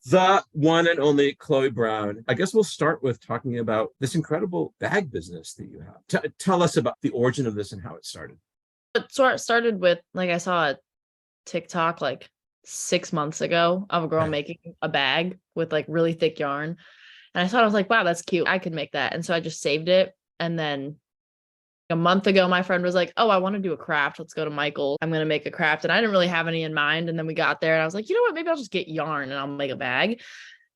The one and only Chloe Brown. I guess we'll start with talking about this incredible bag business that you have. Tell us about the origin of this and how it started. It started with, like, I saw a TikTok like 6 months ago of a girl making a bag with like really thick yarn. And I thought, I was like, wow, that's cute. I could make that. And so I just saved it. And then a month ago, my friend was like, oh, I want to do a craft. Let's go to Michael. I'm going to make a craft. And I didn't really have any in mind. And then we got there and I was like, you know what? Maybe I'll just get yarn and I'll make a bag.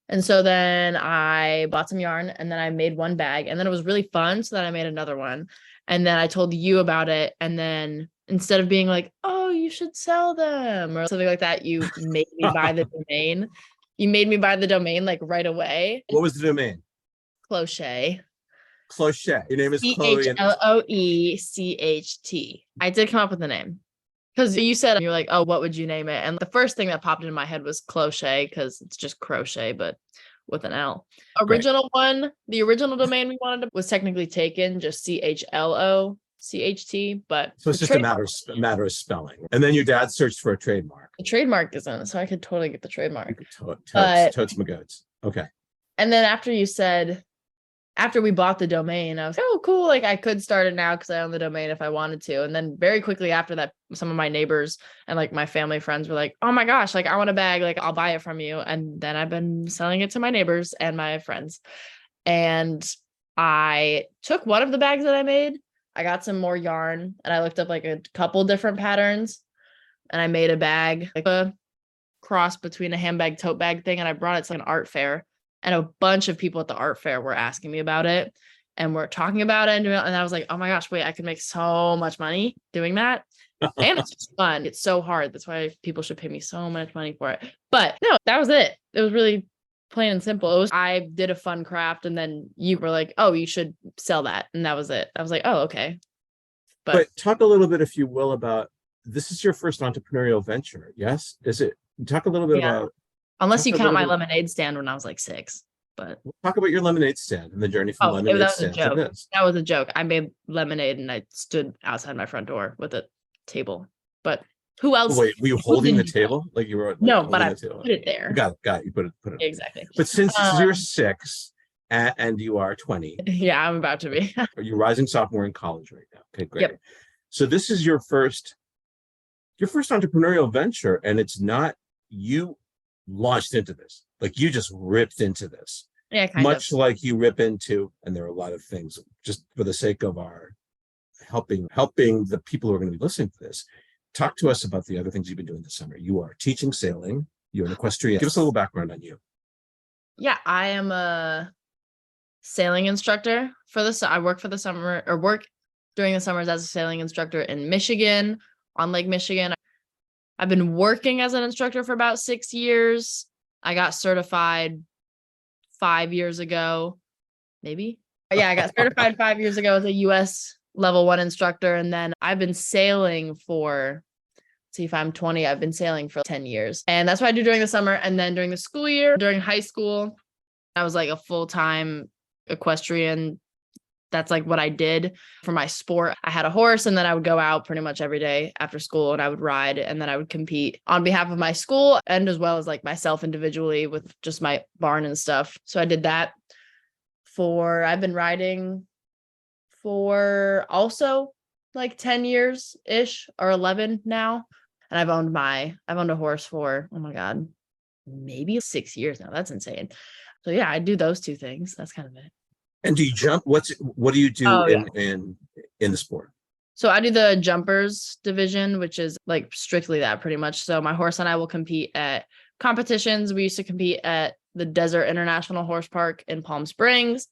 And so then I bought some yarn and then I made one bag and then it was really fun. So then I made another one. And then I told you about it. And then instead of being like, oh, you should sell them or something like that, you made me buy the domain. You made me buy the domain like right away. What was the domain? Cloecht. Cloecht. Your name is Chloe. Cloecht. I did come up with the name because you said, you're like, oh, what would you name it? And the first thing that popped into my head was Cloecht because it's just crochet, but with an L. Original one, the original domain we wanted was technically taken, just CHLOCHT, but so it's just a matter of spelling. And then your dad searched for a trademark. The trademark isn't, so I could totally get the trademark. Totes my goats. Okay. And then after we bought the domain, I was like, oh, cool. Like I could start it now because I own the domain if I wanted to. And then very quickly after that, some of my neighbors and like my family friends were like, oh my gosh, like I want a bag, like I'll buy it from you. And then I've been selling it to my neighbors and my friends. And I took one of the bags that I made. I got some more yarn and I looked up like a couple different patterns and I made a bag, like a cross between a handbag, tote bag thing. And I brought it to an art fair. And a bunch of people at the art fair were asking me about it and we're talking about it. And I was like, oh my gosh, wait, I could make so much money doing that. And it's just fun. It's so hard. That's why people should pay me so much money for it. But no, that was it. It was really plain and simple. I did a fun craft and then you were like, oh, you should sell that. And that was it. I was like, oh, okay. But talk a little bit, if you will, about this is your first entrepreneurial venture. Yes. Is it? Talk a little bit about. Unless you count my lemonade stand when I was like 6, but we'll talk about your lemonade stand and the journey from lemonade stand to this. That was a joke. I made lemonade and I stood outside my front door with a table. But who else? Wait, were you holding the table? Like you were? Like, no, but I put it there. Got it. You put it. Exactly. But since you're 6 and you are 20. Yeah, I'm about to be. You're rising sophomore in college right now. Okay, great. Yep. So this is your first entrepreneurial venture, and it's not you launched into this, like you just ripped into this. Yeah, much like you rip into, and there are a lot of things just for the sake of our helping the people who are going to be listening to this. Talk to us about the other things you've been doing this summer. You are teaching sailing. You're an equestrian. Give us a little background on you. Yeah, I am a sailing instructor for this. I work during the summers as a sailing instructor in Michigan, on Lake Michigan. I've been working as an instructor for about 6 years. I got certified 5 years ago, maybe. Yeah, I got certified 5 years ago as a US level 1 instructor. And then I've been sailing for, see if I'm 20, I've been sailing for 10 years. And that's what I do during the summer. And then during the school year, during high school, I was like a full-time equestrian. That's like what I did for my sport. I had a horse and then I would go out pretty much every day after school and I would ride and then I would compete on behalf of my school and as well as like myself individually with just my barn and stuff. So I did that I've been riding for also like 10 years ish or 11 now. And I've owned a horse for, oh my God, maybe 6 years now. That's insane. So yeah, I do those two things. That's kind of it. And do you jump? What do you do in the sport? So I do the jumpers division, which is like strictly that pretty much. So my horse and I will compete at competitions. We used to compete at the Desert International Horse Park in Palm Springs.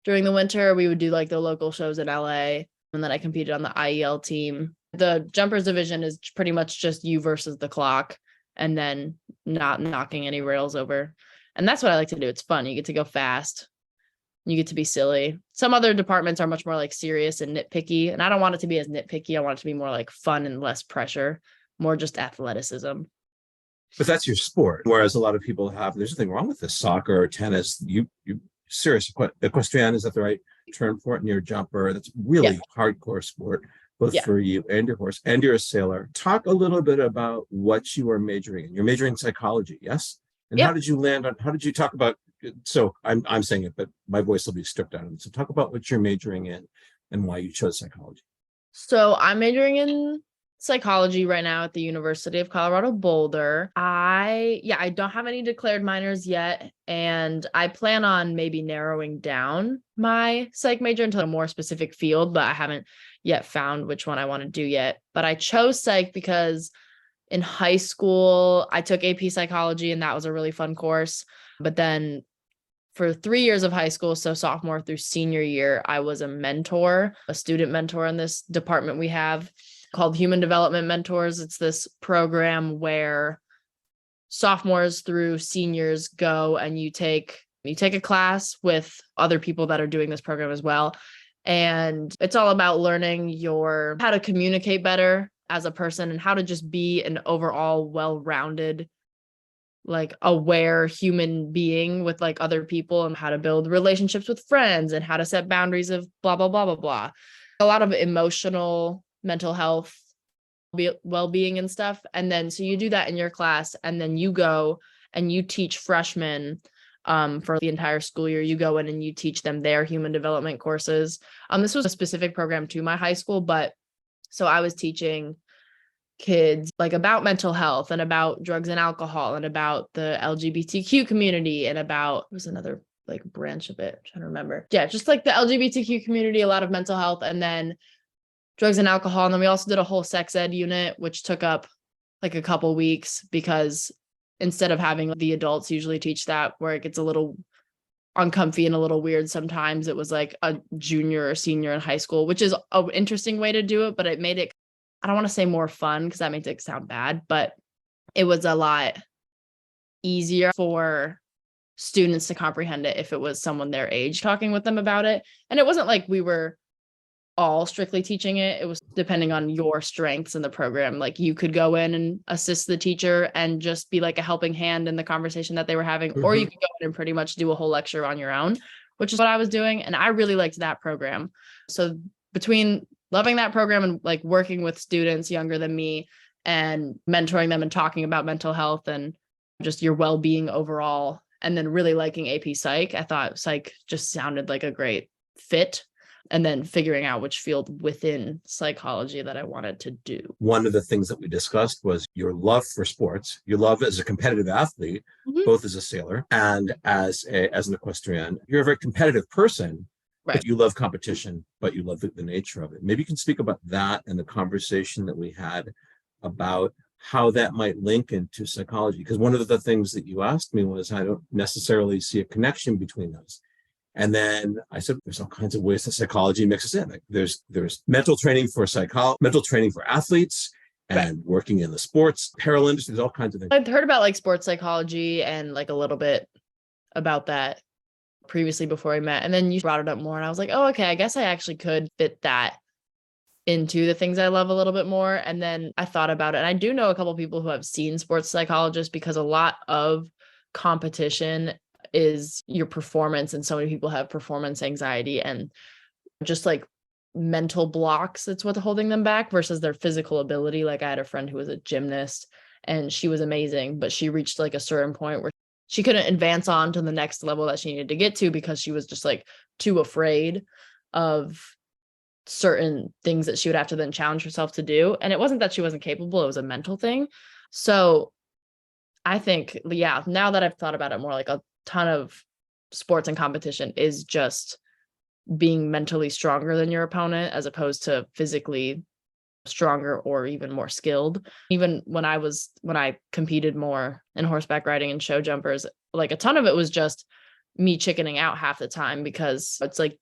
During the winter, we would do like the local shows in LA. And then I competed on the IEL team. The jumpers division is pretty much just you versus the clock and then not knocking any rails over. And that's what I like to do. It's fun. You get to go fast. You get to be silly. Some other departments are much more like serious and nitpicky. And I don't want it to be as nitpicky. I want it to be more like fun and less pressure, more just athleticism. But that's your sport. Whereas a lot of people there's nothing wrong with this, soccer or tennis. You serious equestrian, is that the right term for it? And you're a jumper. That's really hardcore sport, both for you and your horse, and you're a sailor. Talk a little bit about what you are majoring in. You're majoring in psychology, yes? And Yeah. how did you land on, how did you talk about, so I'm saying it, but my voice will be stripped out of it. So talk about what you're majoring in and why you chose psychology. So I'm majoring in psychology right now at the University of Colorado Boulder. I don't have any declared minors yet, and I plan on maybe narrowing down my psych major into a more specific field, but I haven't yet found which one I want to do yet. But I chose psych because in high school I took AP psychology, and that was a really fun course. But then for 3 years of high school, so sophomore through senior year, I was a student mentor in this department we have called Human Development Mentors. It's this program where sophomores through seniors go and you take a class with other people that are doing this program as well. And it's all about learning how to communicate better as a person and how to just be an overall well-rounded, like aware human being with like other people, and how to build relationships with friends and how to set boundaries of blah, blah, blah, blah, blah. A lot of emotional, mental health, well-being and stuff. And then, so you do that in your class, and then you go and you teach freshmen for the entire school year. You go in and you teach them their human development courses. This was a specific program to my high school, but so I was teaching kids like about mental health and about drugs and alcohol and about the LGBTQ community and about, what was another like branch of it, I'm trying to remember. Yeah, just like the LGBTQ community, a lot of mental health, and then drugs and alcohol. And then we also did a whole sex ed unit, which took up like a couple weeks, because instead of having the adults usually teach that, where it gets a little uncomfy and a little weird sometimes, it was like a junior or senior in high school, which is an interesting way to do it, but it made it, I don't want to say more fun because that makes it sound bad, but it was a lot easier for students to comprehend it if it was someone their age talking with them about it. And it wasn't like we were all strictly teaching it. It was depending on your strengths in the program. Like you could go in and assist the teacher and just be like a helping hand in the conversation that they were having, or you could go in and pretty much do a whole lecture on your own, which is what I was doing. And I really liked that program. So between loving that program and like working with students younger than me and mentoring them and talking about mental health and just your well-being overall, and then really liking AP Psych, I thought psych just sounded like a great fit. And then figuring out which field within psychology that I wanted to do. One of the things that we discussed was your love for sports, your love as a competitive athlete, both as a sailor and as an equestrian. You're a very competitive person, right? But you love competition, but you love the nature of it. Maybe you can speak about that and the conversation that we had about how that might link into psychology. Because one of the things that you asked me was, I don't necessarily see a connection between those. And then I said, there's all kinds of ways that psychology mixes in. Like there's mental training for mental training for athletes, and working in the sports, apparel industry. There's all kinds of things. I've heard about like sports psychology and like a little bit about that previously before I met. And then you brought it up more and I was like, oh, okay, I guess I actually could fit that into the things I love a little bit more. And then I thought about it. And I do know a couple of people who have seen sports psychologists, because a lot of competition is your performance, and so many people have performance anxiety and just like mental blocks. That's what's holding them back versus their physical ability. Like I had a friend who was a gymnast and she was amazing, but she reached like a certain point where she couldn't advance on to the next level that she needed to get to because she was just like too afraid of certain things that she would have to then challenge herself to do. And it wasn't that she wasn't capable, it was a mental thing. So I think, yeah, now that I've thought about it more, like a ton of sports and competition is just being mentally stronger than your opponent as opposed to physically stronger or even more skilled. Even when I competed more in horseback riding and show jumpers, like a ton of it was just me chickening out half the time, because it's like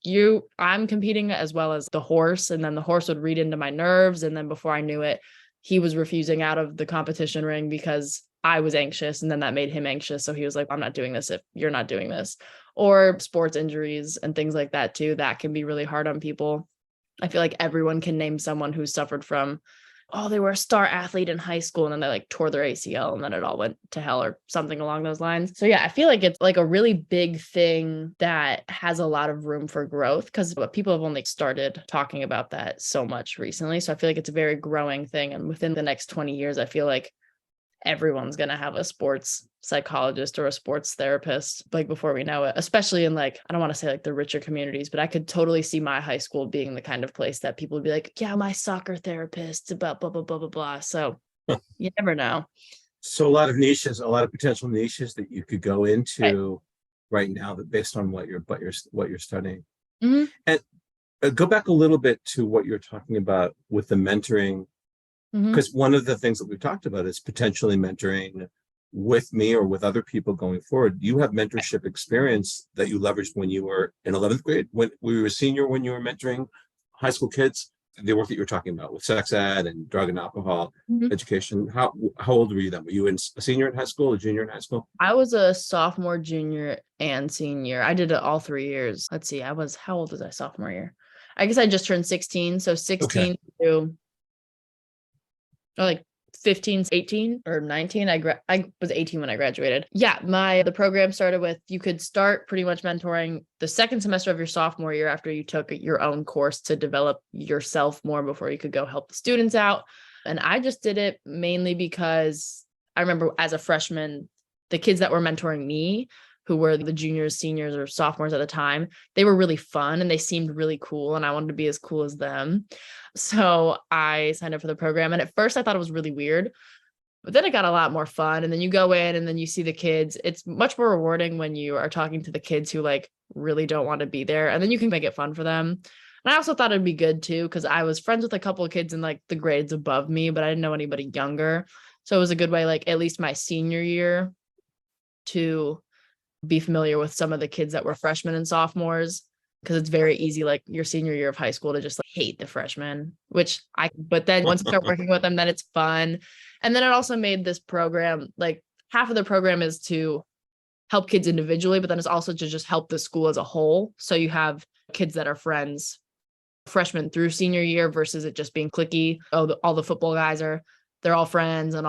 I'm competing as well as the horse, and then the horse would read into my nerves, and then before I knew it, he was refusing out of the competition ring because I was anxious, and then that made him anxious. So he was like, I'm not doing this if you're not doing this. Or sports injuries and things like that too. That can be really hard on people. I feel like everyone can name someone who suffered from, oh, they were a star athlete in high school and then they like tore their ACL and then it all went to hell or something along those lines. So yeah, I feel like it's like a really big thing that has a lot of room for growth, because people have only started talking about that so much recently. So I feel like it's a very growing thing. And within the next 20 years, I feel like everyone's going to have a sports psychologist or a sports therapist, like before we know it, especially in like, I don't want to say like the richer communities, but I could totally see my high school being the kind of place that people would be like, yeah, my soccer therapist about blah, blah, blah, blah, blah. So you never know. So a lot of niches, a lot of potential niches that you could go Right. into right now that based on what you're studying. Mhm. And go back a little bit to what you're talking about with the mentoring, Mhm. because one of the things that we've talked about is potentially mentoring with me or with other people going forward. You have mentorship experience that you leveraged when you were in 11th grade, when we were a senior, when you were mentoring high school kids, the work that you were talking about with sex ed and drug and alcohol Mhm. education. How old were you then? Were you a senior in high school, a junior in high school? I was a sophomore, junior, and senior. I did it all 3 years. Let's see. How old was I sophomore year? I guess I just turned 16. So Okay. 16 to or like 15, 18 or 19. I was 18 when I graduated. Yeah, the program started with, you could start pretty much mentoring the second semester of your sophomore year after you took your own course to develop yourself more before you could go help the students out. And I just did it mainly because I remember as a freshman, the kids that were mentoring me, who were the juniors, seniors, or sophomores at the time, they were really fun and they seemed really cool. And I wanted to be as cool as them. So I signed up for the program. And at first I thought it was really weird, but then it got a lot more fun. And then you go in and then you see the kids. It's much more rewarding when you are talking to the kids who like really don't want to be there. And then you can make it fun for them. And I also thought it'd be good too, because I was friends with a couple of kids in like the grades above me, but I didn't know anybody younger. So it was a good way, like at least my senior year, to be familiar with some of the kids that were freshmen and sophomores, because it's very easy, like your senior year of high school, to just like hate the freshmen, but then once you start working with them, then it's fun. And then it also made this program, like half of the program is to help kids individually, but then it's also to just help the school as a whole. So you have kids that are friends freshman through senior year versus it just being cliquey. Oh, all the football guys they're all friends, and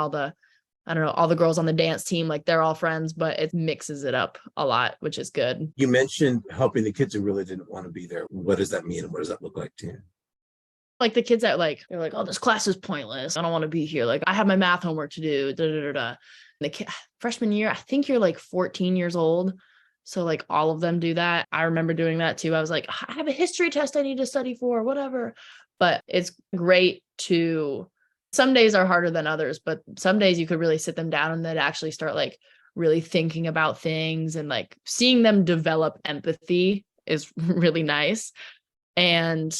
I don't know, all the girls on the dance team, like they're all friends, but it mixes it up a lot, which is good. You mentioned helping the kids who really didn't want to be there. What does that mean? And what does that look like to you? Like the kids that like, they're like, oh, this class is pointless. I don't want to be here. Like I have my math homework to do. Da, da, da, da. And freshman year, I think you're like 14 years old. So like all of them do that. I remember doing that too. I was like, I have a history test I need to study for, whatever. But it's great some days are harder than others, but some days you could really sit them down and they'd actually start like really thinking about things, and like seeing them develop empathy is really nice. And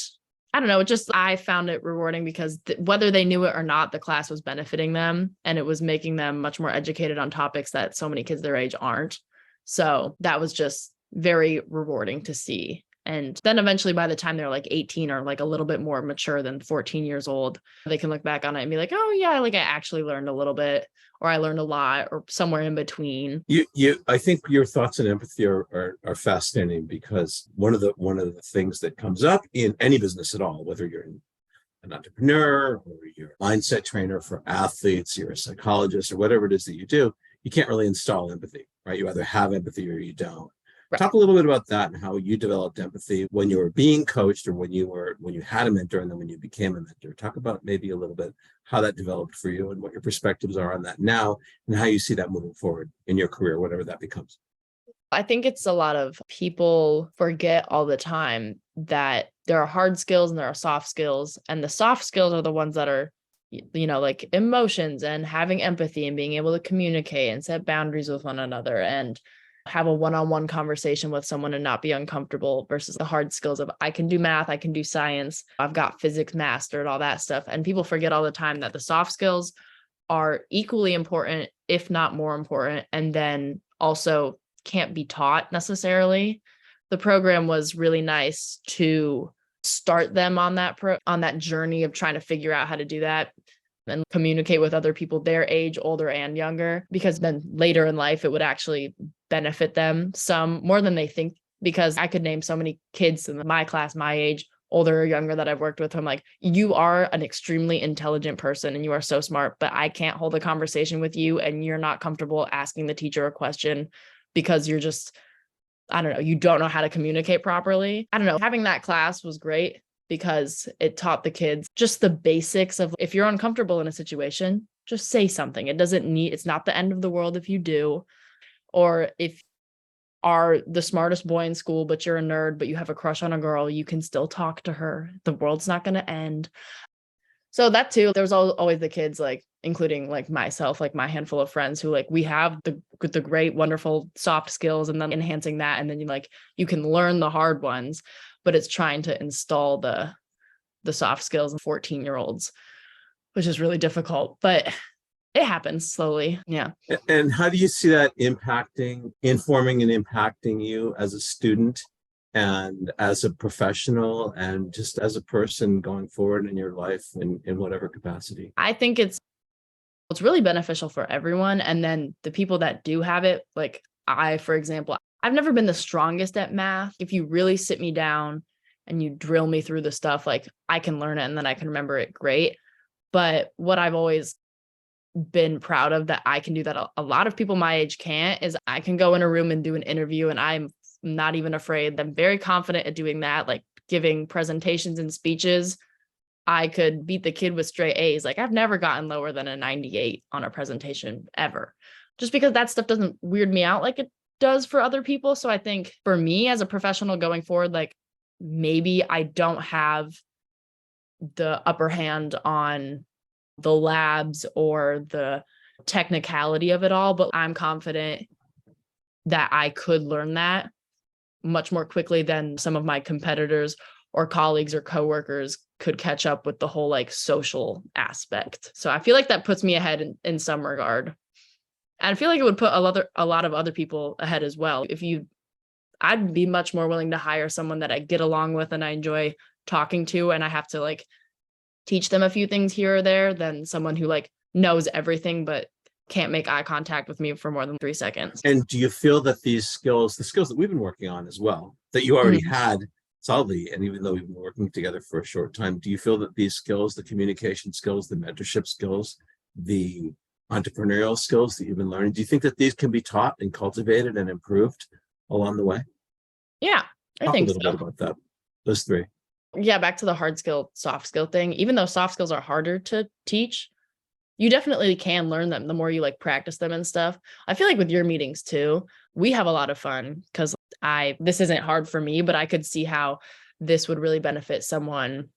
I don't know, I found it rewarding because whether they knew it or not, the class was benefiting them and it was making them much more educated on topics that so many kids their age aren't. So that was just very rewarding to see. And then eventually by the time they're like 18 or like a little bit more mature than 14 years old, they can look back on it and be like, oh yeah, like I actually learned a little bit, or I learned a lot, or somewhere in between. I think your thoughts on empathy are fascinating, because one of the things that comes up in any business at all, whether you're an entrepreneur or you're a mindset trainer for athletes, you're a psychologist or whatever it is that you do, you can't really install empathy, right? You either have empathy or you don't. Right. Talk a little bit about that and how you developed empathy when you were being coached, or when you had a mentor, and then when you became a mentor. Talk about maybe a little bit how that developed for you and what your perspectives are on that now, and how you see that moving forward in your career, whatever that becomes. I think it's a lot of people forget all the time that there are hard skills and there are soft skills, and the soft skills are the ones that are, like emotions and having empathy and being able to communicate and set boundaries with one another and have a one-on-one conversation with someone and not be uncomfortable, versus the hard skills of I can do math, I can do science, I've got physics mastered, all that stuff. And people forget all the time that the soft skills are equally important, if not more important, and then also can't be taught necessarily. The program was really nice to start them on that journey of trying to figure out how to do that and communicate with other people their age, older and younger, because then later in life it would actually benefit them some more than they think. Because I could name so many kids in my class, my age, older or younger, that I've worked with. I'm like, you are an extremely intelligent person and you are so smart, but I can't hold a conversation with you and you're not comfortable asking the teacher a question because you're just, I don't know, you don't know how to communicate properly. I don't know. Having that class was great. because it taught the kids just the basics of, if you're uncomfortable in a situation, just say something. It's not the end of the world if you do, or if are the smartest boy in school, but you're a nerd, but you have a crush on a girl, you can still talk to her. The world's not going to end. So that too, there was always the kids, like, including like myself, like my handful of friends who, like, we have the great, wonderful soft skills, and then enhancing that. And then you can learn the hard ones, but it's trying to install the soft skills in 14-year-olds, which is really difficult, but it happens slowly. Yeah. And how do you see that informing and impacting you as a student and as a professional and just as a person going forward in your life in whatever capacity? I think it's really beneficial for everyone. And then the people that do have it, like for example, I've never been the strongest at math. If you really sit me down and you drill me through the stuff, like, I can learn it and then I can remember it great. But what I've always been proud of that I can do that a lot of people my age can't is I can go in a room and do an interview, and I'm not even afraid. I'm very confident at doing that, like giving presentations and speeches. I could beat the kid with straight A's. Like, I've never gotten lower than a 98 on a presentation ever, just because that stuff doesn't weird me out like it does for other people. So I think for me as a professional going forward, like, maybe I don't have the upper hand on the labs or the technicality of it all, but I'm confident that I could learn that much more quickly than some of my competitors or colleagues or coworkers could catch up with the whole, like, social aspect. So I feel like that puts me ahead in some regard. And I feel like it would put a lot of other people ahead as well. I'd be much more willing to hire someone that I get along with and I enjoy talking to, and I have to, like, teach them a few things here or there, than someone who, like, knows everything but can't make eye contact with me for more than 3 seconds. And do you feel that the skills that we've been working on as well, that you already had solidly, and even though we've been working together for a short time, do you feel that these skills, the communication skills, the mentorship skills, the entrepreneurial skills that you've been learning, do you think that these can be taught and cultivated and improved along the way? Yeah, I Talk think a little bit about that, those three. Yeah, back to the hard skill, soft skill thing. Even though soft skills are harder to teach, you definitely can learn them the more you, like, practice them and stuff. I feel like with your meetings too, we have a lot of fun because this isn't hard for me, but I could see how this would really benefit someone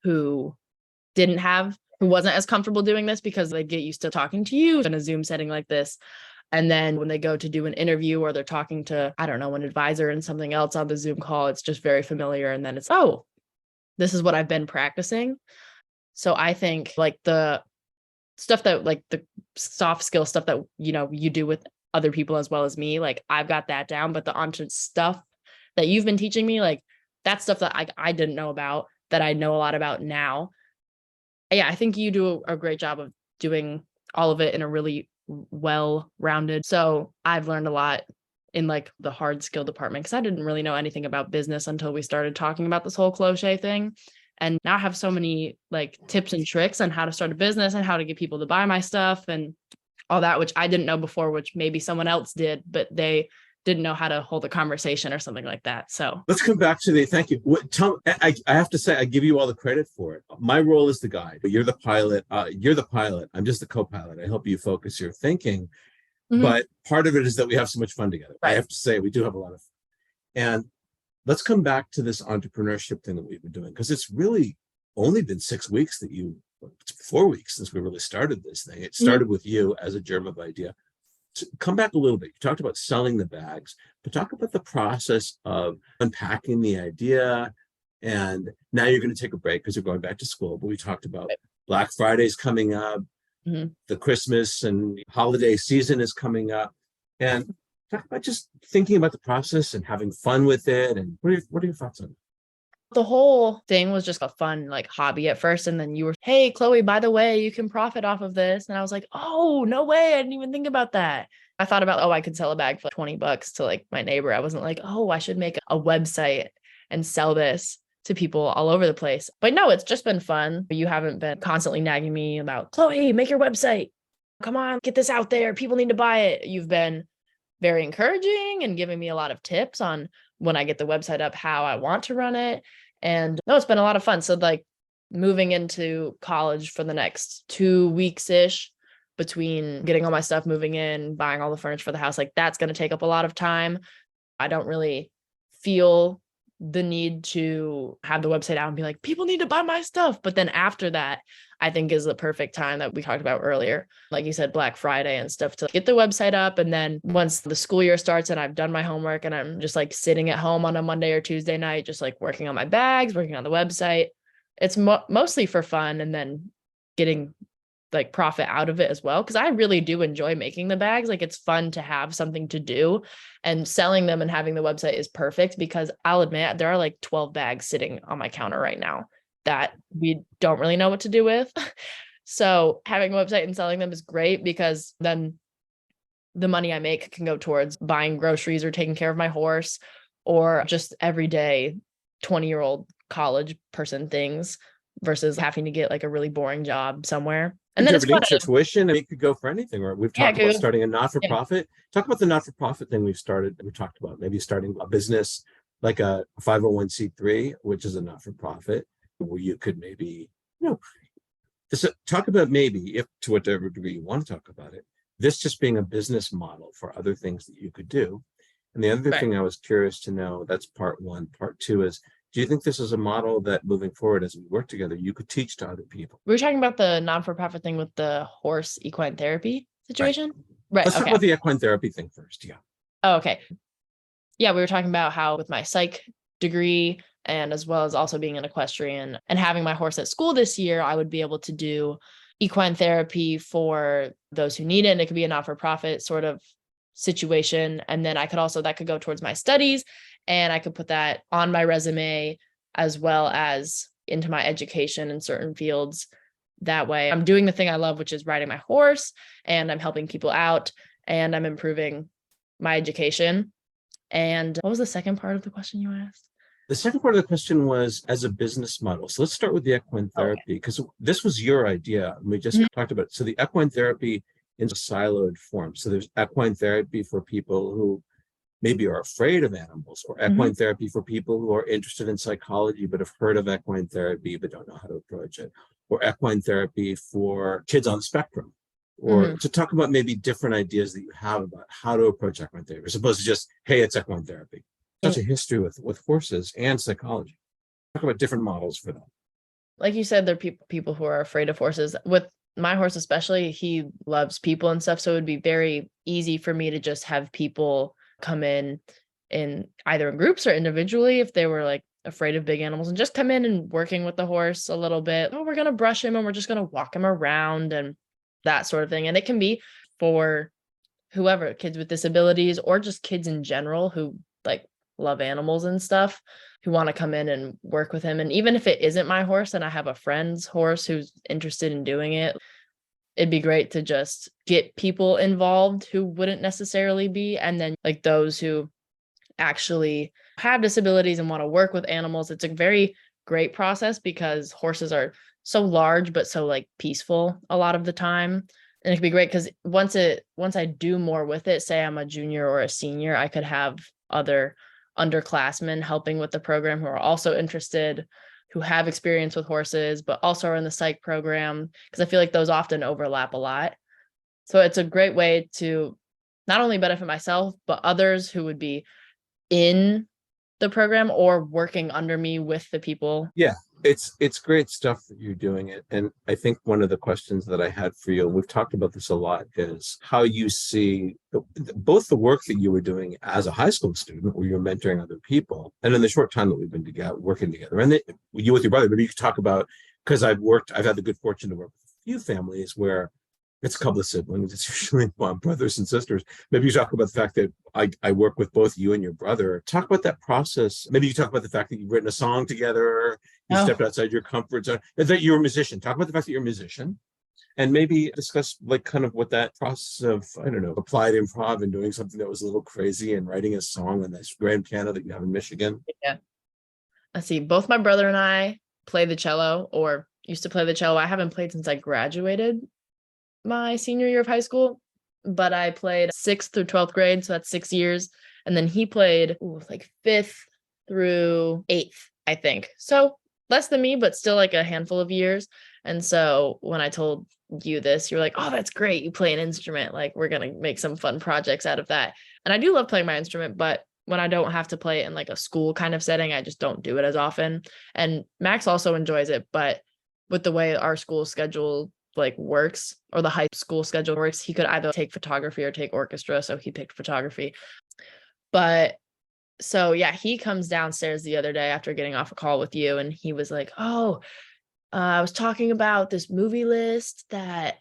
who wasn't as comfortable doing this, because they get used to talking to you in a Zoom setting like this. And then when they go to do an interview or they're talking to, I don't know, an advisor and something else on the Zoom call, it's just very familiar. And then it's, oh, this is what I've been practicing. So I think, like, the stuff that, like, the soft skill stuff that, you do with other people as well as me, like, I've got that down. But the stuff that you've been teaching me, like, that's stuff that I didn't know about, that I know a lot about now. Yeah, I think you do a great job of doing all of it in a really well-rounded. So I've learned a lot in, like, the hard skill department, because I didn't really know anything about business until we started talking about this whole Chloecht thing. And now I have so many, like, tips and tricks on how to start a business and how to get people to buy my stuff and all that, which I didn't know before, which maybe someone else did, but they didn't know how to hold a conversation or something like that. So let's come back to thank you. I have to say, I give you all the credit for it. My role is the guide, but you're the pilot. I'm just the co-pilot. I help you focus your thinking. Mm-hmm. But part of it is that we have so much fun together. Right. I have to say, we do have a lot of fun. And let's come back to this entrepreneurship thing that we've been doing, because it's really only been 6 weeks it's 4 weeks since we really started this thing. It started with you as a germ of idea. So come back a little bit. You talked about selling the bags, but talk about the process of unpacking the idea. And now you're going to take a break because you're going back to school. But we talked about Black Friday's coming up. Mm-hmm. The Christmas and holiday season is coming up, and talk about just thinking about the process and having fun with it. And what are your thoughts on it? The whole thing was just a fun, like, hobby at first. And then you were, hey, Chloe, by the way, you can profit off of this. And I was like, oh, no way. I didn't even think about that. I thought about, I could sell a bag for $20 to, like, my neighbor. I wasn't like, oh, I should make a website and sell this to people all over the place. But no, it's just been fun. You haven't been constantly nagging me about, Chloe, make your website. Come on, get this out there. People need to buy it. You've been very encouraging and giving me a lot of tips on when I get the website up, how I want to run it. And no, it's been a lot of fun. So like moving into college for the next 2 weeks-ish, between getting all my stuff, moving in, buying all the furniture for the house, like that's going to take up a lot of time. I don't really feel the need to have the website out and be like, people need to buy my stuff. But then after that, I think is the perfect time that we talked about earlier. Like you said, Black Friday and stuff, to get the website up. And then once the school year starts and I've done my homework and I'm just like sitting at home on a Monday or Tuesday night, just like working on my bags, working on the website, it's mostly for fun, and then getting like profit out of it as well. Cause I really do enjoy making the bags. Like it's fun to have something to do, and selling them and having the website is perfect, because I'll admit there are like 12 bags sitting on my counter right now that we don't really know what to do with. So having a website and selling them is great, because then the money I make can go towards buying groceries or taking care of my horse, or just everyday 20-year-old college person things, versus having to get like a really boring job somewhere. And then it's fun. Contributing to tuition, and it could go for anything. Right? We've talked about starting a not-for-profit. Talk about the not-for-profit thing we've started. We talked about maybe starting a business like a 501c3, which is a not-for-profit, where you could maybe, talk about, maybe, if to whatever degree you want to talk about it, this just being a business model for other things that you could do. And the other thing I was curious to know, that's part one. Part two is, do you think this is a model that moving forward as we work together, you could teach to other people? We were talking about the non-for-profit thing with the horse equine therapy situation. Right. Let's talk about the equine therapy thing first. Yeah. Oh, okay. Yeah, we were talking about how with my psych degree, and as well as also being an equestrian and having my horse at school this year, I would be able to do equine therapy for those who need it. And it could be a not-for-profit sort of situation. And then that could go towards my studies, and I could put that on my resume as well as into my education in certain fields. That way I'm doing the thing I love, which is riding my horse, and I'm helping people out, and I'm improving my education. And what was the second part of the question you asked? The second part of the question was as a business model. So let's start with the equine therapy, because this was your idea. We just talked about it. So the equine therapy in a siloed form. So there's equine therapy for people who maybe are afraid of animals, or equine therapy for people who are interested in psychology but have heard of equine therapy but don't know how to approach it, or equine therapy for kids on the spectrum, or to talk about maybe different ideas that you have about how to approach equine therapy, as opposed to just, hey, it's equine therapy. Such a history with horses and psychology. Talk about different models for that. Like you said, there are people who are afraid of horses. With my horse especially, he loves people and stuff, so it would be very easy for me to just have people come in either in groups or individually if they were like afraid of big animals, and just come in and working with the horse a little bit. Oh, we're going to brush him and we're just going to walk him around and that sort of thing. And it can be for whoever, kids with disabilities or just kids in general who like love animals and stuff, who want to come in and work with him. And even if it isn't my horse and I have a friend's horse who's interested in doing it, it'd be great to just get people involved who wouldn't necessarily be. And then like those who actually have disabilities and want to work with animals. It's a very great process because horses are so large, but so like peaceful a lot of the time. And it could be great because once I do more with it, say I'm a junior or a senior, I could have other underclassmen helping with the program who are also interested, who have experience with horses, but also are in the psych program, because I feel like those often overlap a lot. So it's a great way to not only benefit myself, but others who would be in the program or working under me with the people. Yeah, it's great stuff that you're doing it. And I think one of the questions that I had for you, and we've talked about this a lot, is how you see both the work that you were doing as a high school student, where you're mentoring other people, and in the short time that we've been together, working together, and you with your brother. Maybe you could talk about, because I've had the good fortune to work with a few families where it's a couple of siblings. It's usually brothers and sisters. Maybe you talk about the fact that I work with both you and your brother. Talk about that process. Maybe you talk about the fact that you've written a song together. You stepped outside your comfort zone. That you're a musician. Talk about the fact that you're a musician. And maybe discuss like kind of what that process of, I don't know, applied improv and doing something that was a little crazy and writing a song on this grand piano that you have in Michigan. Yeah. Let's see. Both my brother and I play the cello, or used to play the cello. I haven't played since I graduated my senior year of high school, but I played 6th through 12th grade, so that's 6 years. And then he played like 5th through 8th I think. So less than me, but still like a handful of years. And so when I told you this, you're like, oh, that's great. You play an instrument. Like, we're going to make some fun projects out of that. And I do love playing my instrument, but when I don't have to play it in like a school kind of setting, I just don't do it as often. And Max also enjoys it, but with the way our school schedule like works, or the high school schedule works, he could either take photography or take orchestra. So he picked photography. But so yeah, he comes downstairs the other day after getting off a call with you, and he was like, oh, I was talking about this movie list that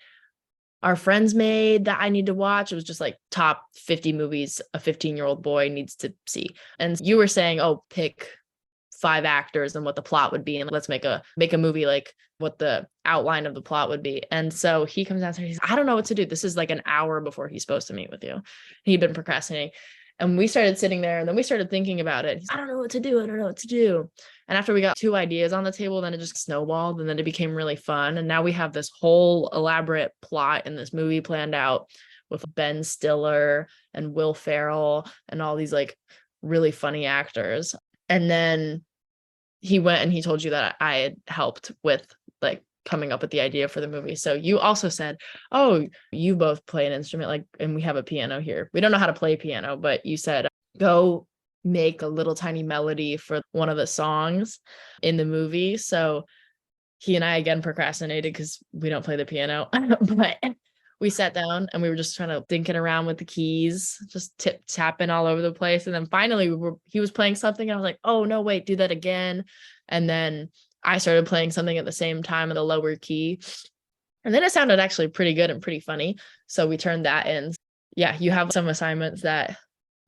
our friends made that I need to watch. It was just like top 50 movies a 15-year-old boy needs to see. And you were saying, oh, pick 5 actors and what the plot would be, and let's make a movie, like what the outline of the plot would be. And so he comes downstairs, he's, I don't know what to do. This is like an hour before he's supposed to meet with you. He'd been procrastinating. And we started sitting there, and then we started thinking about it. He's, I don't know what to do. I don't know what to do. And after we got 2 ideas on the table, then it just snowballed, and then it became really fun. And now we have this whole elaborate plot in this movie planned out with Ben Stiller and Will Ferrell and all these like really funny actors. And then he went and he told you that I had helped with like coming up with the idea for the movie. So you also said, oh, you both play an instrument, like, and we have a piano here. We don't know how to play piano, but you said, go make a little tiny melody for one of the songs in the movie. So he and I again procrastinated because we don't play the piano, but we sat down and we were just trying to thinking around with the keys, just tapping all over the place. And then finally he was playing something, and I was like, oh no, wait, do that again. And then I started playing something at the same time in a lower key. And then it sounded actually pretty good and pretty funny. So we turned that in. Yeah, you have some assignments that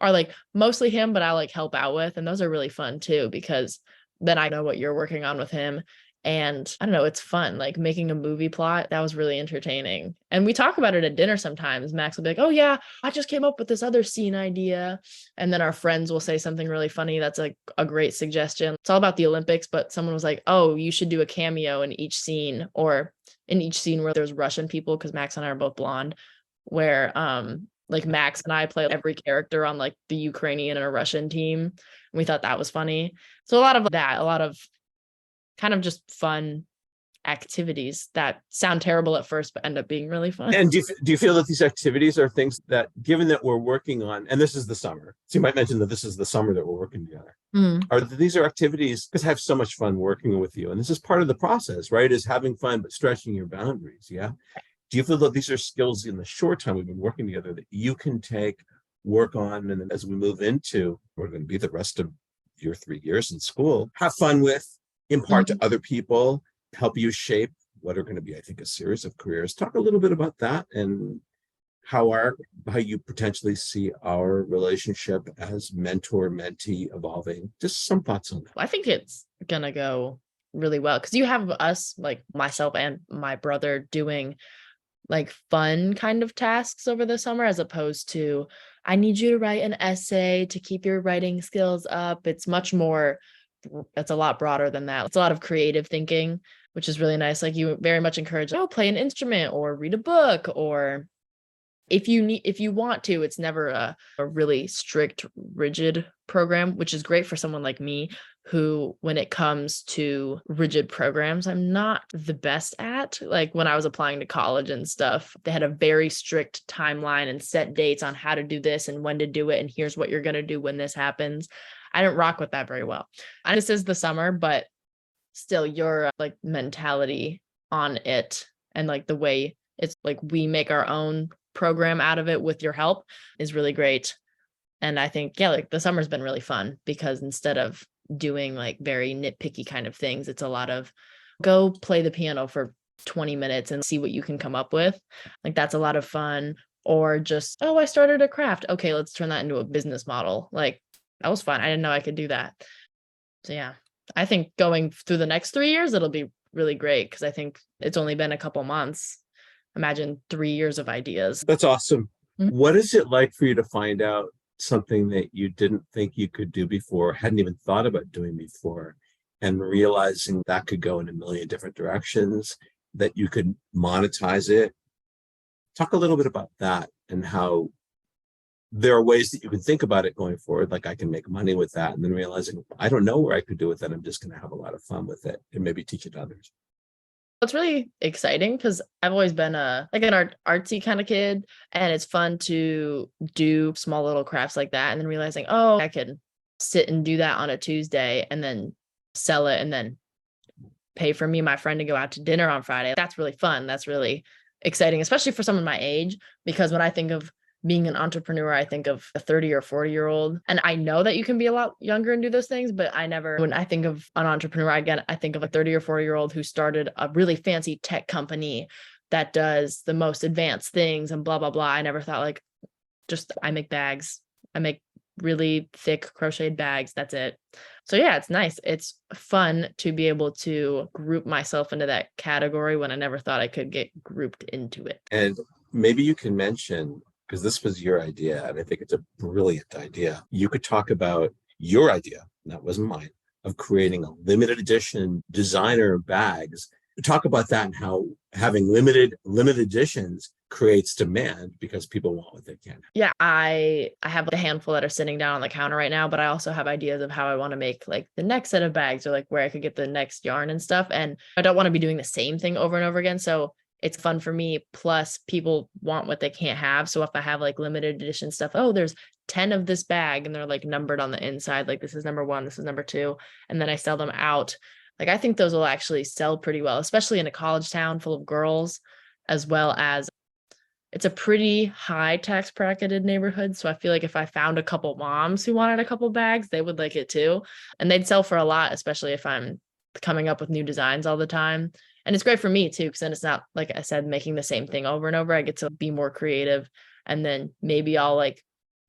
are like mostly him, but I like help out with. And those are really fun too, because then I know what you're working on with him. And I don't know, it's fun, like making a movie plot. That was really entertaining. And we talk about it at dinner sometimes. Max will be like, oh yeah, I just came up with this other scene idea. And then our friends will say something really funny. That's like a great suggestion. It's all about the Olympics, but someone was like, oh, you should do a cameo in each scene, or in each scene where there's Russian people, because Max and I are both blonde, where like Max and I play every character on like the Ukrainian and a Russian team. And we thought that was funny. So a lot of that, a lot of kind of just fun activities that sound terrible at first, but end up being really fun. And do you feel that these activities are things that, given that we're working on, and this is the summer, so you might mention that this is the summer that we're working together, these are activities because I have so much fun working with you, and this is part of the process, right? Is having fun, but stretching your boundaries. Yeah. Do you feel that these are skills in the short time we've been working together that you can take, work on, and then as we move into, we're going to be the rest of your 3 years in school, have fun with, impart to other people, help you shape what are going to be, I think, a series of careers. Talk a little bit about that and how you potentially see our relationship as mentor-mentee evolving. Just some thoughts on that. I think it's going to go really well because you have us, like myself and my brother, doing like fun kind of tasks over the summer, as opposed to, I need you to write an essay to keep your writing skills up. It's much more, it's a lot broader than that. It's a lot of creative thinking, which is really nice. Like, you very much encourage, oh, play an instrument or read a book, or if you want to. It's never a really strict, rigid program, which is great for someone like me, who, when it comes to rigid programs, I'm not the best at. Like, when I was applying to college and stuff, they had a very strict timeline and set dates on how to do this and when to do it, and here's what you're going to do when this happens. I didn't rock with that very well. And this is the summer, but still, your like mentality on it, and like the way it's like we make our own program out of it with your help, is really great. And I think, yeah, like the summer's been really fun, because instead of doing like very nitpicky kind of things, it's a lot of go play the piano for 20 minutes and see what you can come up with. Like, that's a lot of fun. Or just, oh, I started a craft. Okay, let's turn that into a business model. Like, that was fun. I didn't know I could do that. So yeah, I think going through the next 3 years, it'll be really great, because I think it's only been a couple months. Imagine 3 years of ideas. That's awesome. Mm-hmm. What is it like for you to find out something that you didn't think you could do before, hadn't even thought about doing before, and realizing that could go in a million different directions, that you could monetize it? Talk a little bit about that and how there are ways that you can think about it going forward. Like I can make money with that, and then realizing I don't know where I could do with that. I'm just going to have a lot of fun with it and maybe teach it to others. It's really exciting because I've always been an artsy kind of kid, and it's fun to do small little crafts like that, and then realizing, oh, I can sit and do that on a Tuesday and then sell it and then pay for me and my friend to go out to dinner on Friday. That's really fun. That's really exciting, especially for someone my age, because when I think of being an entrepreneur, I think of a 30 or 40-year-old. And I know that you can be a lot younger and do those things, but when I think of an entrepreneur, I think of a 30 or 40-year-old who started a really fancy tech company that does the most advanced things and blah, blah, blah. I never thought like, just I make bags. I make really thick crocheted bags. That's it. So yeah, it's nice. It's fun to be able to group myself into that category when I never thought I could get grouped into it. And maybe you can mention, because this was your idea, and I think it's a brilliant idea. You could talk about your idea, and that wasn't mine, of creating a limited edition designer bags. Talk about that and how having limited editions creates demand because people want what they can. Yeah, I have a handful that are sitting down on the counter right now, but I also have ideas of how I want to make like the next set of bags or like where I could get the next yarn and stuff. And I don't want to be doing the same thing over and over again. So it's fun for me. Plus people want what they can't have. So if I have like limited edition stuff, oh, there's 10 of this bag and they're like numbered on the inside. Like this is number 1, this is number 2. And then I sell them out. Like I think those will actually sell pretty well, especially in a college town full of girls, as well as it's a pretty high tax bracketed neighborhood. So I feel like if I found a couple moms who wanted a couple bags, they would like it too. And they'd sell for a lot, especially if I'm coming up with new designs all the time. And it's great for me too, because then it's not, like I said, making the same thing over and over. I get to be more creative. And then maybe I'll like,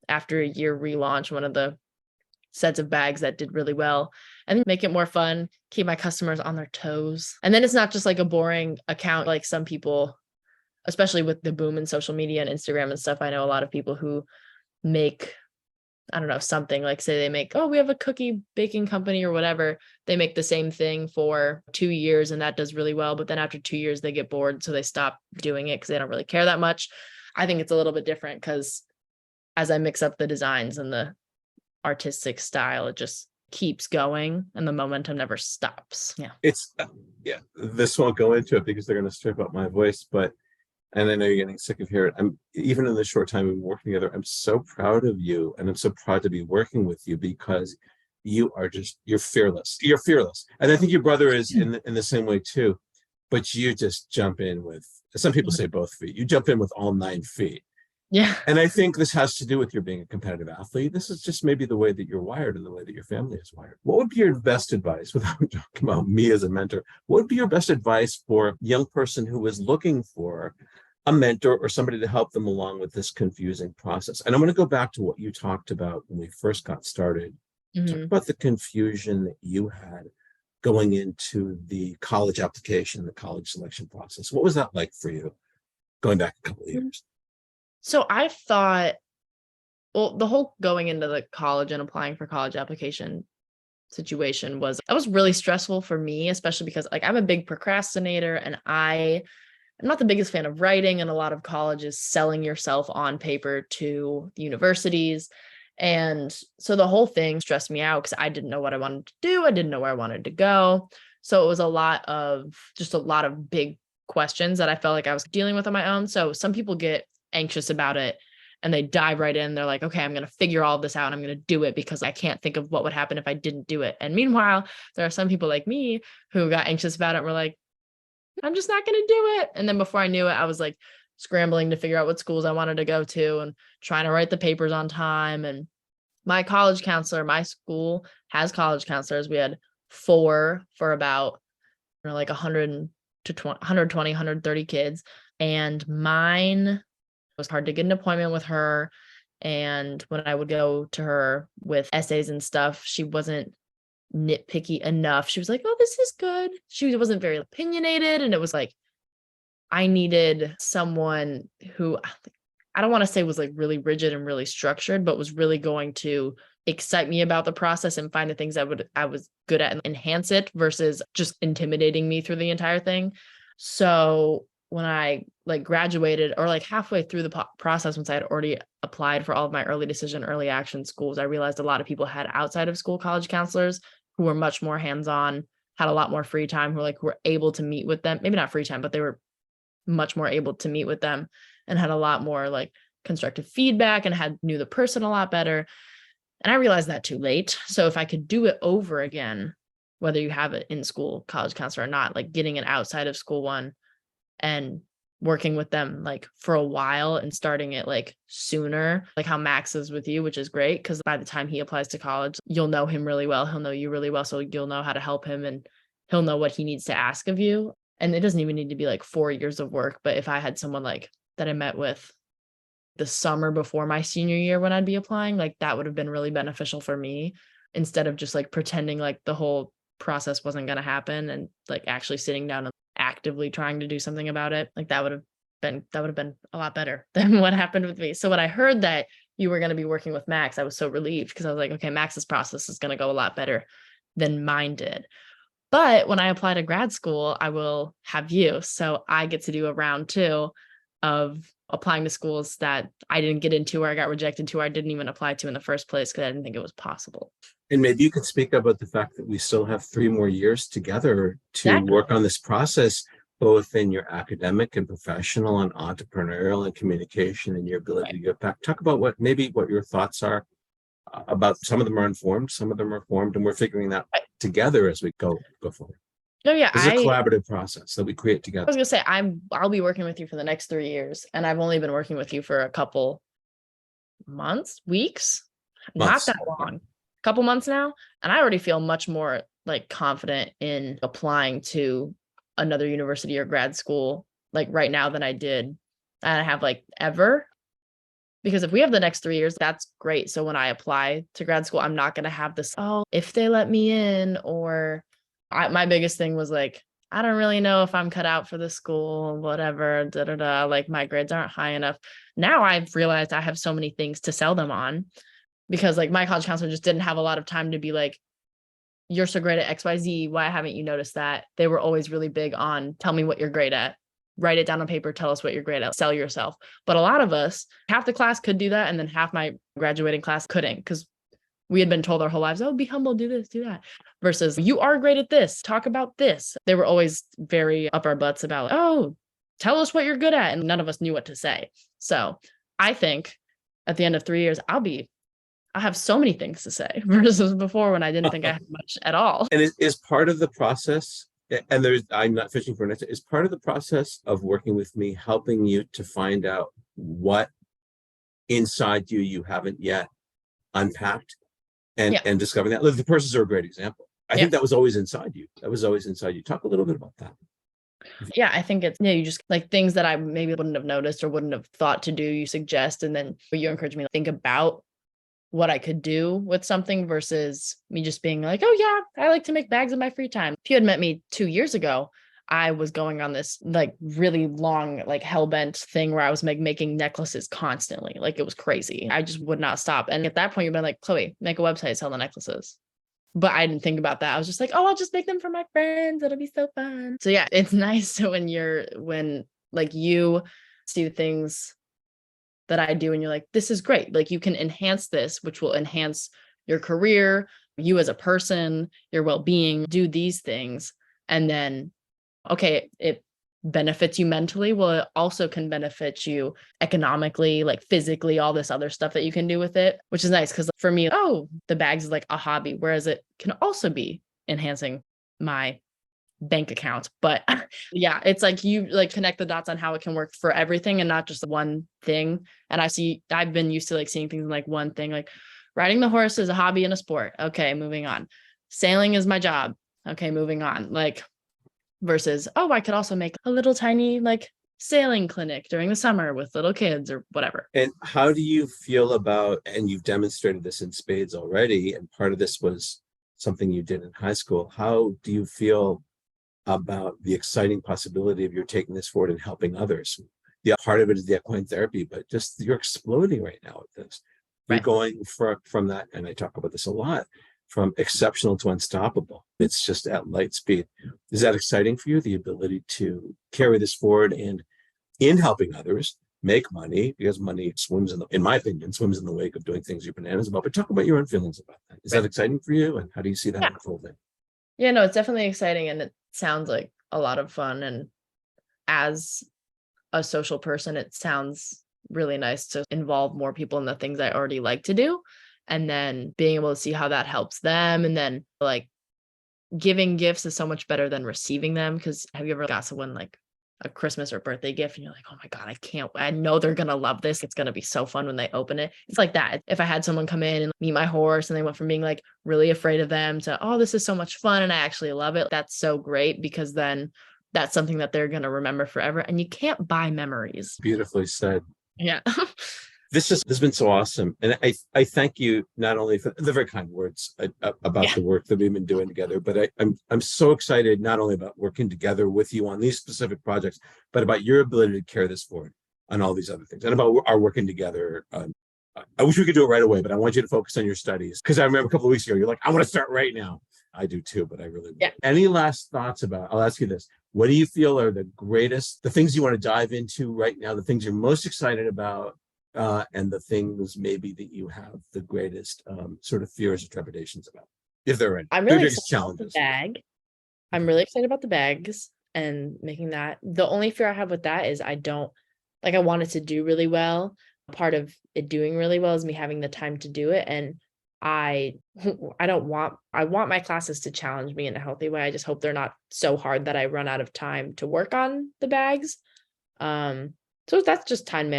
after a year, relaunch one of the sets of bags that did really well and make it more fun, keep my customers on their toes. And then it's not just like a boring account like some people, especially with the boom in social media and Instagram and stuff. I know a lot of people who make, I don't know, something like say they make, oh, we have a cookie baking company or whatever. They make the same thing for 2 years and that does really well. But then after 2 years, they get bored. So they stop doing it because they don't really care that much. I think it's a little bit different because as I mix up the designs and the artistic style, it just keeps going and the momentum never stops. Yeah. This won't go into it because they're going to strip up my voice, and I know you're getting sick of hearing it. I'm even in the short time we've been working together, I'm so proud of you and I'm so proud to be working with you because you're fearless. You're fearless. And I think your brother is in the same way too, but you just jump in with, some people say both feet. You jump in with all 9 feet. Yeah. And I think this has to do with your being a competitive athlete. This is just maybe the way that you're wired and the way that your family is wired. What would be your best advice, without talking about me as a mentor, what would be your best advice for a young person who is looking for a mentor or somebody to help them along with this confusing process? And I'm going to go back to what you talked about when we first got started. Talk about the confusion that you had going into the college application, the college selection process. What was that like for you going back a couple of years? So I thought, well, the whole going into the college and applying for college application situation was really stressful for me, especially because like I'm a big procrastinator and I'm not the biggest fan of writing, and a lot of colleges selling yourself on paper to the universities. And so the whole thing stressed me out because I didn't know what I wanted to do. I didn't know where I wanted to go. So it was a lot of big questions that I felt like I was dealing with on my own. So some people get anxious about it and they dive right in. They're like, okay, I'm going to figure all this out and I'm going to do it because I can't think of what would happen if I didn't do it. And meanwhile, there are some people like me who got anxious about it and were like, I'm just not going to do it. And then before I knew it, I was like scrambling to figure out what schools I wanted to go to and trying to write the papers on time. And my college counselor, my school has college counselors. We had 4 for about like 100 to 120, 130 kids. And mine, it was hard to get an appointment with her. And when I would go to her with essays and stuff, she wasn't nitpicky enough. She was like, oh, this is good. She wasn't very opinionated. And it was like, I needed someone who, I don't want to say was like really rigid and really structured, but was really going to excite me about the process and find the things I was good at and enhance it versus just intimidating me through the entire thing. So when I like graduated or like halfway through the process, once I had already applied for all of my early decision, early action schools, I realized a lot of people had outside of school college counselors who were much more hands-on, had a lot more free time, who were able to meet with them, maybe not free time, but they were much more able to meet with them and had a lot more like constructive feedback and knew the person a lot better. And I realized that too late. So if I could do it over again, whether you have it in school college counselor or not, like getting an outside of school one and working with them like for a while and starting it like sooner, like how Max is with you, which is great because by the time he applies to college, you'll know him really well. He'll know you really well. So you'll know how to help him and he'll know what he needs to ask of you. And it doesn't even need to be like 4 years of work. But if I had someone like that I met with the summer before my senior year when I'd be applying, like that would have been really beneficial for me instead of just like pretending like the whole process wasn't going to happen and like actually sitting down and actively trying to do something about it. Like that would have been a lot better than what happened with me. So when I heard that you were going to be working with Max, I was so relieved because I was like, okay, Max's process is going to go a lot better than mine did. But when I apply to grad school, I will have you. So I get to do a round 2 of applying to schools that I didn't get into or I got rejected to or I didn't even apply to in the first place because I didn't think it was possible. And maybe you could speak about the fact that we still have 3 more years together to Exactly. work on this process, both in your academic and professional and entrepreneurial and communication and your ability to get back. Talk about what your thoughts are about. Some of them are informed, some of them are formed, and we're figuring that together as we go forward. Oh yeah, It's a collaborative process that we create together. I was gonna say I'll be working with you for the next 3 years, and I've only been working with you for a couple months, weeks, not that long, a couple months now, and I already feel much more like confident in applying to another university or grad school like right now than I did, and I have like ever. Because if we have the next 3 years, that's great. So when I apply to grad school, I'm not gonna have this, oh, if they let me in, or my biggest thing was like, I don't really know if I'm cut out for this school, whatever, like my grades aren't high enough. Now I've realized I have so many things to sell them on because like my college counselor just didn't have a lot of time to be like, you're so great at XYZ. Why haven't you noticed that? They were always really big on tell me what you're great at. Write it down on paper. Tell us what you're great at. Sell yourself. But a lot of us, half the class could do that. And then half my graduating class couldn't because we had been told our whole lives, oh, be humble, do this, do that. Versus you are great at this. Talk about this. They were always very up our butts about, oh, tell us what you're good at. And none of us knew what to say. So I think at the end of 3 years, I'll have so many things to say versus before when I didn't think I had much at all. And is part of the process, and I'm not fishing for an answer, is part of the process of working with me helping you to find out what inside you haven't yet unpacked and discovering that. Look, the purses are a great example. I think that was always inside you. Talk a little bit about that. Yeah, I think it's, you just like things that I maybe wouldn't have noticed or wouldn't have thought to do, you suggest, and then you encourage me to think about what I could do with something versus me just being like, oh yeah, I like to make bags in my free time. If you had met me 2 years ago, I was going on this like really long, like hell-bent thing where I was making necklaces constantly. Like it was crazy. I just would not stop. And at that point, you've been like, Chloe, make a website, sell the necklaces. But I didn't think about that. I was just like, oh, I'll just make them for my friends. It'll be so fun. So yeah, it's nice when like you see the things that I do and you're like, this is great. Like you can enhance this, which will enhance your career, you as a person, your well-being, do these things. And then, okay, it benefits you mentally. Well, it also can benefit you economically, like physically, all this other stuff that you can do with it, which is nice. Cause for me, oh, the bags is like a hobby, whereas it can also be enhancing my bank account. But yeah, it's like you like connect the dots on how it can work for everything and not just one thing. And I've been used to like seeing things in like one thing, like riding the horse is a hobby and a sport. Okay, moving on. Sailing is my job. Okay, moving on. Like versus, oh, I could also make a little tiny like sailing clinic during the summer with little kids or whatever. And how do you feel about, and you've demonstrated this in spades already, and part of this was something you did in high school. How do you feel about the exciting possibility of you're taking this forward and helping others? Yeah, part of it is the equine therapy, but just you're exploding right now with this. You're going from that, and I talk about this a lot, from exceptional to unstoppable. It's just at light speed. Is that exciting for you, the ability to carry this forward and in helping others make money, because money swims in my opinion, swims in the wake of doing things you're bananas about. But talk about your own feelings about that. Is that exciting for you? And how do you see that Yeah. unfolding? Yeah, no, it's definitely exciting and it sounds like a lot of fun. And as a social person, it sounds really nice to involve more people in the things I already like to do. And then being able to see how that helps them. And then like giving gifts is so much better than receiving them. Cause have you ever got someone like a Christmas or birthday gift and you're like, oh my God, I know they're going to love this. It's going to be so fun when they open it. It's like that. If I had someone come in and meet my horse and they went from being like really afraid of them to, oh, this is so much fun and I actually love it. That's so great because then that's something that they're going to remember forever. And you can't buy memories. Beautifully said. Yeah. This has been so awesome. And I thank you not only for the very kind words about Yeah. the work that we've been doing together, but I'm so excited not only about working together with you on these specific projects, but about your ability to carry this forward on all these other things and about our working together. I wish we could do it right away, but I want you to focus on your studies. Because I remember a couple of weeks ago, you're like, I want to start right now. I do too, but I really Yeah. Any last thoughts I'll ask you this. What do you feel are the things you want to dive into right now, the things you're most excited about, and the things maybe that you have the greatest sort of fears or trepidations about, if there are any? I'm really Biggest excited about the bag. I'm really excited about the bags and making that. The only fear I have with that is I want it to do really well. Part of it doing really well is me having the time to do it. And I want my classes to challenge me in a healthy way. I just hope they're not so hard that I run out of time to work on the bags. So that's just time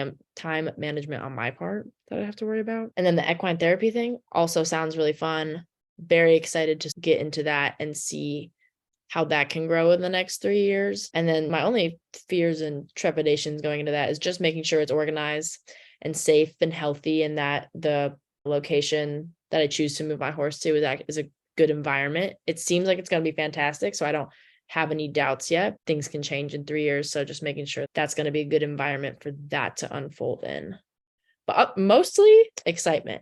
management on my part that I have to worry about. And then the equine therapy thing also sounds really fun. Very excited to get into that and see how that can grow in the next 3 years. And then my only fears and trepidations going into that is just making sure it's organized and safe and healthy, and that the location that I choose to move my horse to is a good environment. It seems like it's going to be fantastic, so I don't have any doubts yet. Things can change in 3 years, so just making sure that's going to be a good environment for that to unfold in. But mostly excitement.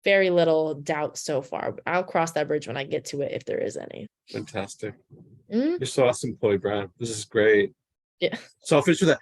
Very little doubt so far. I'll cross that bridge when I get to it, if there is any. Fantastic. Mm-hmm. You're so awesome, Chloe Brown. This is great. Yeah. So I'll finish with that.